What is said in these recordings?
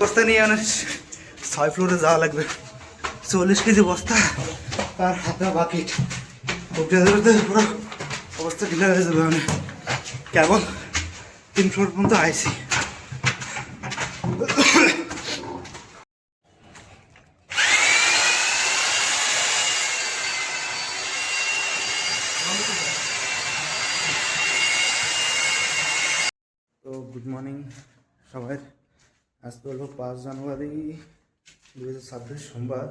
বস্তা নিয়ে মানে 6 ফ্লোরে যাওয়া লাগবে, 40 কেজি বস্তা আর হাতে বাকেট উঠে ধরতে পুরো অবস্থা ঢিলা হয়ে যাবে। মানে কেবল 3 ফ্লোর পর্যন্ত আইসি। তো গুড মর্নিং সবাই। আজকে হলো 5 জানুয়ারি 2026 সোমবার।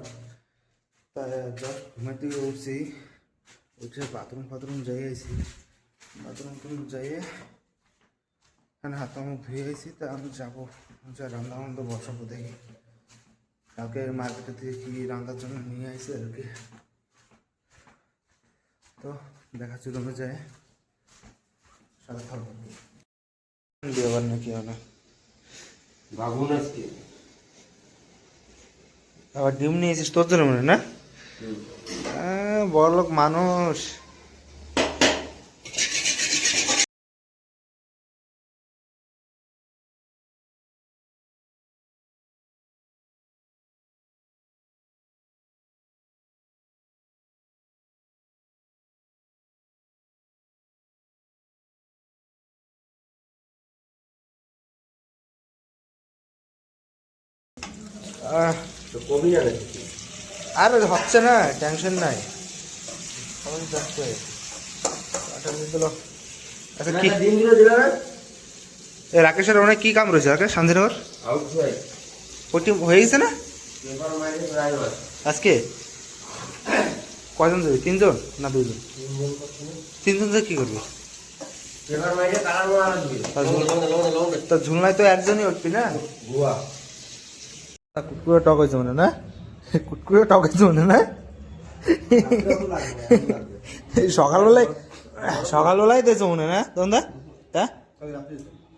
তাই জাস্ট ঘুমের থেকে উঠছি, উঠে বাথরুম যাই আইছি, বাথরুম যাইয়ে এখানে হাত মুখ ধুয়ে আইছি। তা আমি যাবো রান্না বান্না বসাবো, দেখি কালকে মার্কেটের থেকে কি রান্নার জন্য নিয়ে আইছে আর কি। তো দেখাচ্ছি তোমরা যায় সারা থাকবো আবার নাকি না বাগুন আজকে আবার ডিম নিয়ে এসিস তোর জন্য মনে না? বড় লোক মানুষ। তো কমই জানে আর হচ্ছে না, টেনশন নাই, সবাই যাচ্ছে। আচ্ছা কি দিনগুলো দিল না রাকেশের অনেক কি কাম রয়েছে? রাকেশ শান্তিনগর ওটি হয়ে গেছে না আজকে? কয়জন যাবি? 3 জন না 2 জন? 3 জন কি করবি? তা ঝুলনায় তো একজনই উঠবি না? কুটকুড়ে টক হয়েছে মনে না? কুটকুড়ে টক হয়েছে মনে না? সকালবেলায় দিয়েছে মনে না তোমরা? হ্যাঁ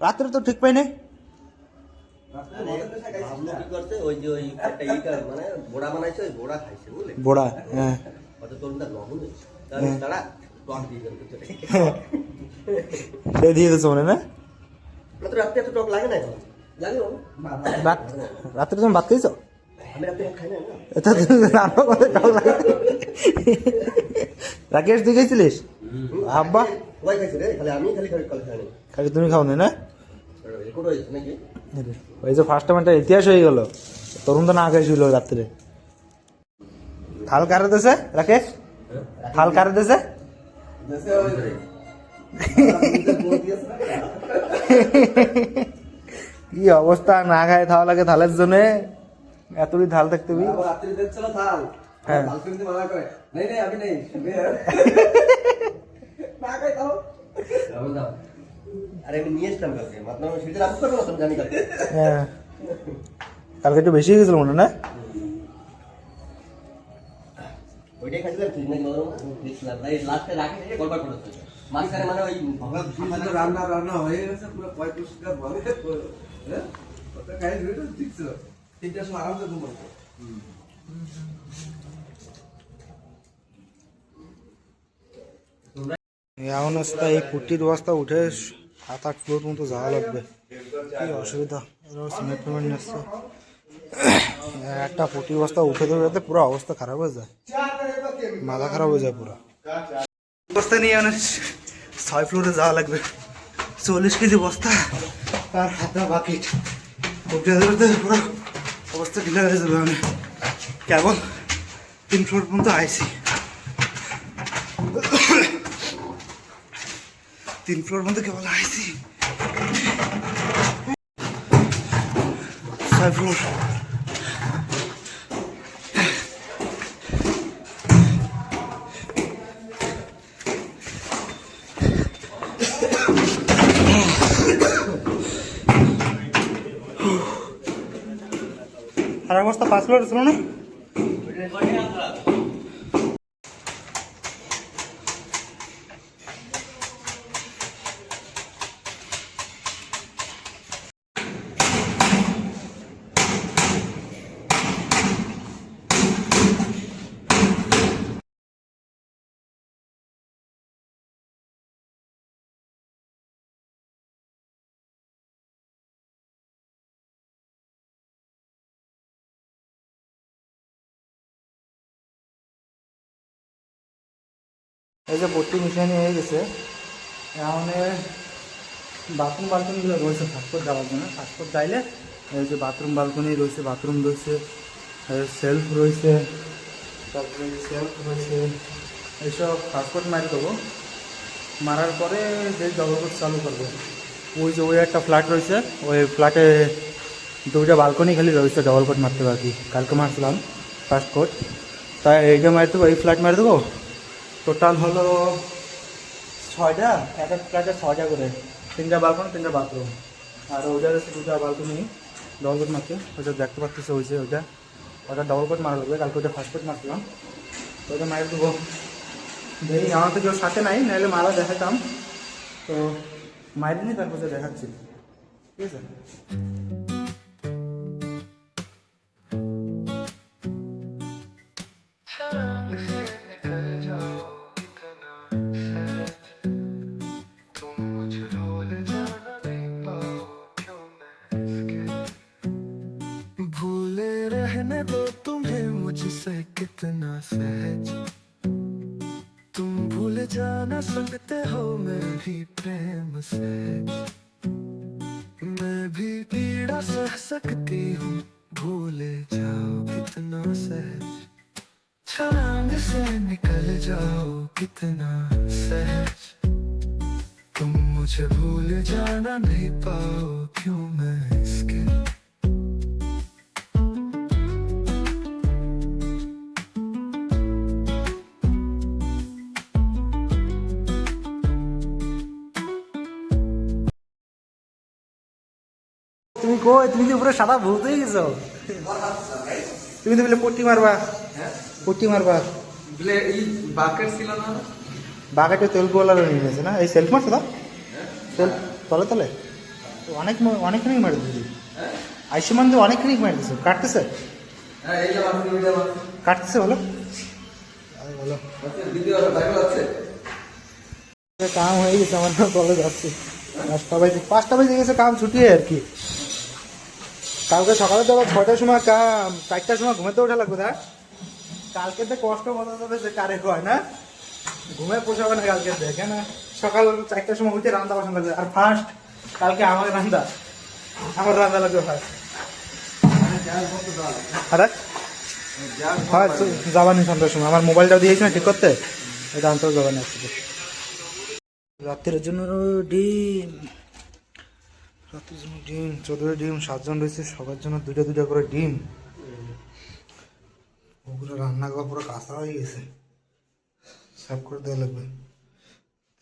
রাত্রে তো ঠিক পাই নাই। বোড়া হ্যাঁ দিয়ে দিয়েছে মনে না? রাত্রে তুমি ভাত খাইছ? রাকেশ তুই খাইছিলিস? আব্বা খালি তুমি খাও না? ওই যে ফার্স্ট টাইম একটা ইতিহাস হয়ে গেল, তরুণ তো না খাইছিল রাত্রে। থাল কারে দেছে রাকেশ? থাল কারে দেছে? কি অবস্থা, না খায় খাওয়া লাগে থালের জন্য। এতই ঢাল থাকতে হ্যাঁ কালকে একটু বেশি গেছিল মনে না? রান্না হয়ে গেছে পুরো 35টা বলে দেখছো 3টার সময় আরামসে ঘুমাতো। এমন অবস্থা, এই পুট্টির বস্তা উঠে 7-8 ফ্লোর মতো যাওয়া লাগবে। কি অসুবিধা, সিমেন্ট ফিমেন্ট নিচ্ছে। একটা পুট্টির বস্তা উঠে ধরে পুরো অবস্থা খারাপ হয়ে যায়, মাথা খারাপ হয়ে যায় পুরো। বস্তা নিয়ে মানে 6 ফ্লোরে যাওয়া লাগবে, 40 কেজি বস্তা আর হাতে বাকেট উঠে ধরতে পুরো অবস্থা ঢিলা হয়ে যাবে। মানে কেবল 3 ফ্লোর পর্যন্ত আইসি, 3 ফ্লোর মধ্যে কেবল আইসি, 6 ফ্লোর। আর অবস্থা 5 ফ্লোর ছিল না? এই যে পট্টি মিশানি হয়ে গেছে, এখন বাথরুম বালকনিগুলো রয়েছে ফাস্টফুড দেওয়ার জন্য। ফাস্টফুড চাইলে এই যে বাথরুম বালকনি রয়েছে, বাথরুম রয়েছে, সেলফ রয়েছে, তারপরে সেলফ রয়েছে, এইসব ফাস্টফুড মারি দেবো। মারার পরে যে ডবল চালু করবো। ওই যে ওই একটা ফ্ল্যাট রয়েছে, ওই ফ্ল্যাটে দুইটা বালকনি খালি রয়েছে ডবল কোট মারতে পারবি। কালকে মারছিলাম ফার্স্ট কোট, তাই এইটা মারি দেবো, এই ফ্ল্যাট মারি দেবো। টোটাল হলো 6টা, এক এক ফ্ল্যাটে 6টা করে, 3টা বালকনি 3টা বাথরুম। আর ওইটা হচ্ছে 2টা বালকনি ডবল কোট মারতে, ওইটা দেখতে পাচ্ছিস হয়েছে ওটা ডবল কোট মারা লাগবে। কালকে ওইটা ফার্স্ট কোট মারছিলাম, ওইটা মারি দেবো। দেখি আমার তো কেউ সাথে নাই, নাহলে মারা দেখাতাম, তো মারিনি তারপরে দেখাচ্ছি, ঠিক আছে। भूले रहने दो तुम्हें मुझसे कितना सहज, तुम भूल जाना सकते हो मैं भी प्रेम से, मैं भी पीड़ा सह सकती हूँ भूले जाओ कितना सहज, छलांग से निकल जाओ कितना सहज, तुम मुझे भूल जाना नहीं पाओ क्यों मैं इसके। তুমি কই, তুমি তো পুরো সাদা ভূত হয়ে গেছো। তুমি তো বলে পট্টি মারবা, পট্টি মারবা। বাকেট ছিল না, বাগাটে তেল গোলা নিয়ে গেছে না, এই সেলফ মারছে না, সেলফ তলে তলে অনেকখানি মারি দিচ্ছি। আয়ুষ্মান তো অনেকখানি মারি দিচ্ছে, কাটতেছে কাটতেছে বলো বলো। কাম হয়ে গেছে আমার, কলেজ আসছে 5টা বাজে গেছে, কাম ছুটিয়ে আর কি। কালকে সকালে তো আবার 6টার সময় কাম, 4টার সময় ঘুমাতে ওঠা লাগবে। না কালকে তো কষ্ট মতো যে কারে হয় না, ঘুমে পোষাবে না কালকে, দেখে না সকাল 4টার সময় উঠে রান্না বাসন লাগবে। আর ফার্স্ট কালকে আমার রান্না লাগবে ফার্স্ট। আরে হ্যাঁ যাবানি সন্ধ্যার সময়, আমার মোবাইলটাও দিয়েছি না ঠিক করতে, এটা আনতেও যাবানি আসছে। রাত্রের জন্য ডিম, রাতের জন্য ডিম 14 ডিম, 7 জন রয়েছে, সবার জন্য 2টা করে ডিম। ওগুলো রান্না করা পুরো কাঁচা হয়ে গেছে, সাফ করে দেওয়া লাগবে,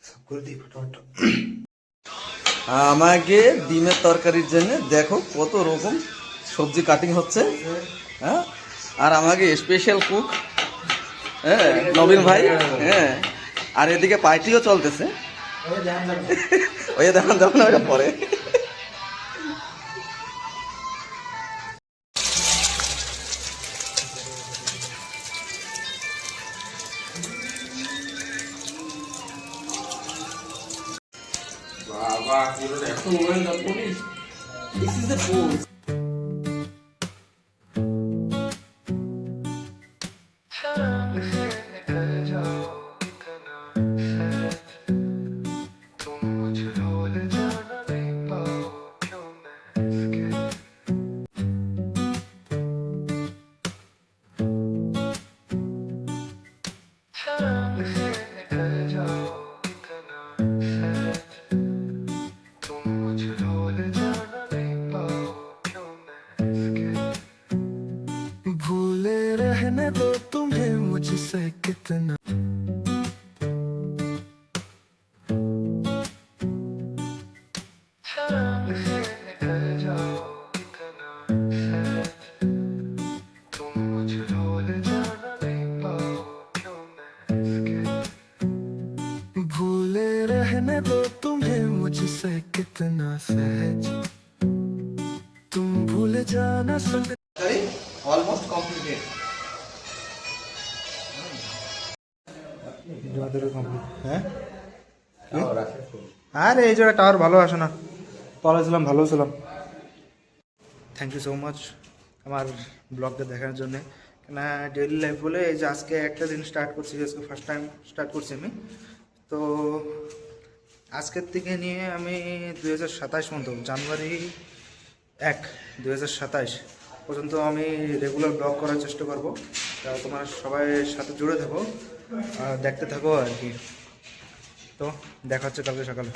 সাফ করে দিই ফটাফট। আমাকে ডিমের তরকারির জন্য দেখো কত রকম সবজি কাটিং হচ্ছে, হ্যাঁ। আর আমাকে স্পেশাল কুক, হ্যাঁ, নবীন ভাই, হ্যাঁ। আর এদিকে পার্টিও চলতেছে, ওই দেখুন দেখুন ওইটা পরে। বাবা এত mobile police, this is the post. भूले रहने दो तुम्हें मुझसे कितना, भूले रहने दो तुम्हें मुझसे कितना सहज, तुम भूल जाना सकते। Almost completed. হ্যাঁ আরে এই জায়গায় টাওয়ার ভালো আসে না, তলে ছিলাম ভালো ছিলাম। থ্যাংক ইউ সো মাচ আমার ব্লগটা দেখার জন্য। না ডেইলি লাইফ বলে এই যে আজকে একটা দিন স্টার্ট করছি, আজকে ফার্স্ট টাইম স্টার্ট করছি আমি। তো আজকের থেকে নিয়ে আমি 2027 মতো জানুয়ারি 1, 2027 পর্যন্ত আমি রেগুলার ব্লগ করার চেষ্টা করবো। তা তোমার সবাই সাথে জুড়ে থাকো আর দেখতে থাকো আর কি। তো দেখা হচ্ছে কালকে সকালে।